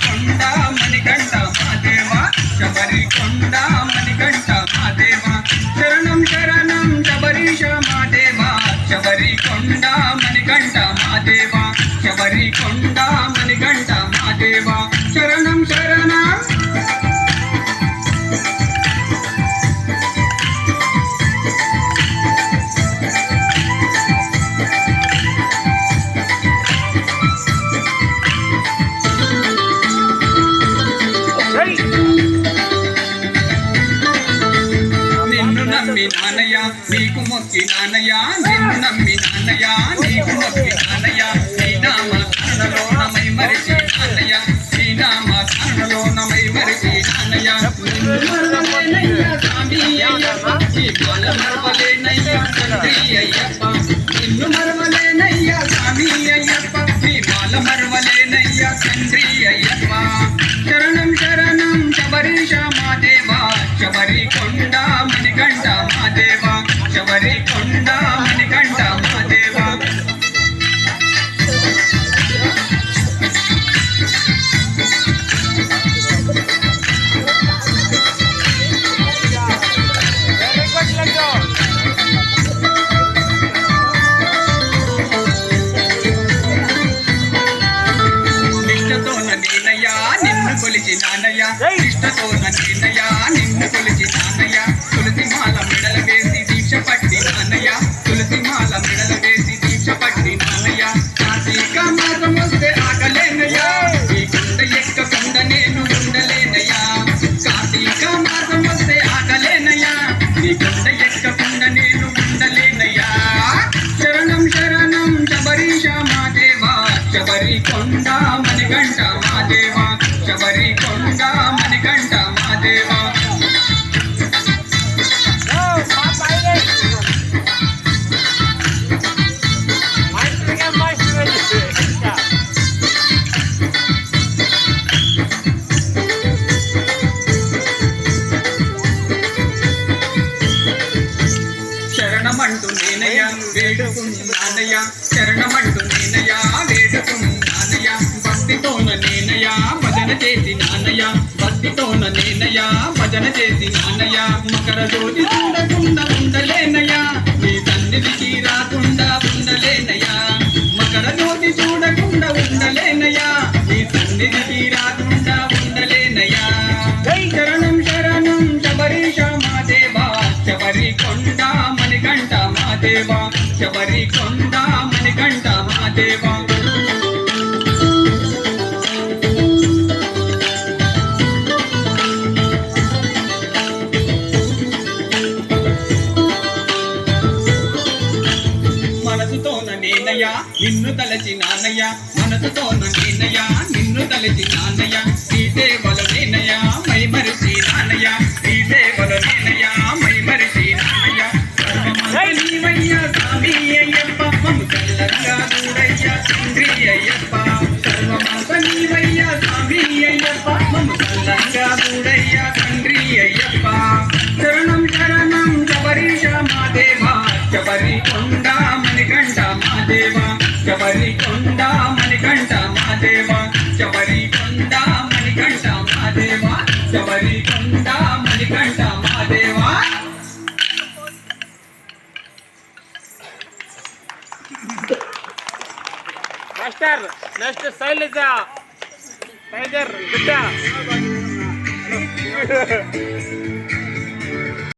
కొండ మణికంఠ మహాదేవ శబరి కొండ మణికంఠ మహాదేవ శరణం శరణం శబరీశ మహాదేవ శబరి కొండ మణికంఠ మహాదేవ శబరి కొండ మణికంఠ మహాదేవ శరణం శరణం నమ్మి నానయ్య నీకు మొక్కి నానయ్య నిన్ను నమ్మి నానయ్య నీకు మొక్కి నానయ్య నీ నామ కరుణలో నమై మరిచి నానయ్య నీ నామ కరుణలో నమై మరిచి నానయ్య స్వామి అయ్యప్ప నీ బాల మరవలేనయ్య తండ్రి అయ్యప్ప నిన్ను మరవలేనయ్య స్వామి అయ్యప్ప నీ బాల మరవలేనయ్య తండ్రి అయ్యప్ప శరణం శరణం శబరీశ మహాదేవ శబరి కొండ మణికంఠ మహాదేవ శబరి కొండ మణికంఠ మహాదేవ నిష్టతోన నేనయ్యా నిన్ను కొలిచి నానయ్య నిష్టతోన నేనయ్యా నిన్ను కొలిచి నానయ్య తులసి మాల మెడల వేసి దీక్ష పట్టి నానయ్య తులసి మాల మెడల వేసి దీక్ష పట్టి నానయ్య కార్తీక మాసం వస్తే ఆగలేనయ్యా ఈ కొండ ఎక్కకుండా నేను ఉండలేనయ్యా కార్తీక మాసం వస్తే ఆగలేనయ్యా ఈ కొండ ఎక్కకుండా నేను ఉండలేనయ్యా శరణం శరణం శబరీశ మహాదేవ శబరి కొండ మణికంఠ మహాదేవ శబరి కొండ మణికంఠ మహాదేవ శరణమంటూ నేనయ్య వేడుకున్నానయ్య శరణమంటూ నేనయ్య వేడుకున్నానయ్య భక్తితోన నేనయ్య భజన చేసి నానయ్య భక్తితోన నేనయ్య భజన చేసి నానయ్య మకర జ్యోతి చూడకుండా ఉండలేనయ్యా నీ సన్నిధికి రాకుండా ఉండలేనయ్యా మకర జ్యోతి చూడకుండా ఉండలేనయ్యా నీ సన్నిధికి రాకుండా ఉండలేనయ్యా శరణం శరణం శబరీశ మహాదేవ శబరి కొండ మణికంఠ మహాదేవ శబరి కొండ మణికంఠ మహాదేవ మనసుతోన నేనయ్య నిన్ను తలచి నానయ్య మనసుతోన నేనయ్య నిన్ను తలచి నానయ్య నీ సేవల నేనయ్య మై మరిచి నానయ్య నీ సేవల నేనయ్య మై మరిచి నానయ్య నీవయ్య స్వామి అయ్యప్ప మమ్ము చల్లంగా చూడయ్య తండ్రి అయ్యప్ప సర్వమాత నీవయ్య స్వామి అయ్యప్ప మమ్ము చల్లంగా చూడయ్య తండ్రి అయ్యప్ప శరణం శరణం శబరీశ మహాదేవ శబరి కొండ మణికంఠ మహాదేవ శబరి కొండ మణికంఠ మహాదేవ శబరి కొండ మణికంఠ మహాదేవ శబరి కొండ Manikanta Mahadeva master next Shailaja tiger బిడ్డ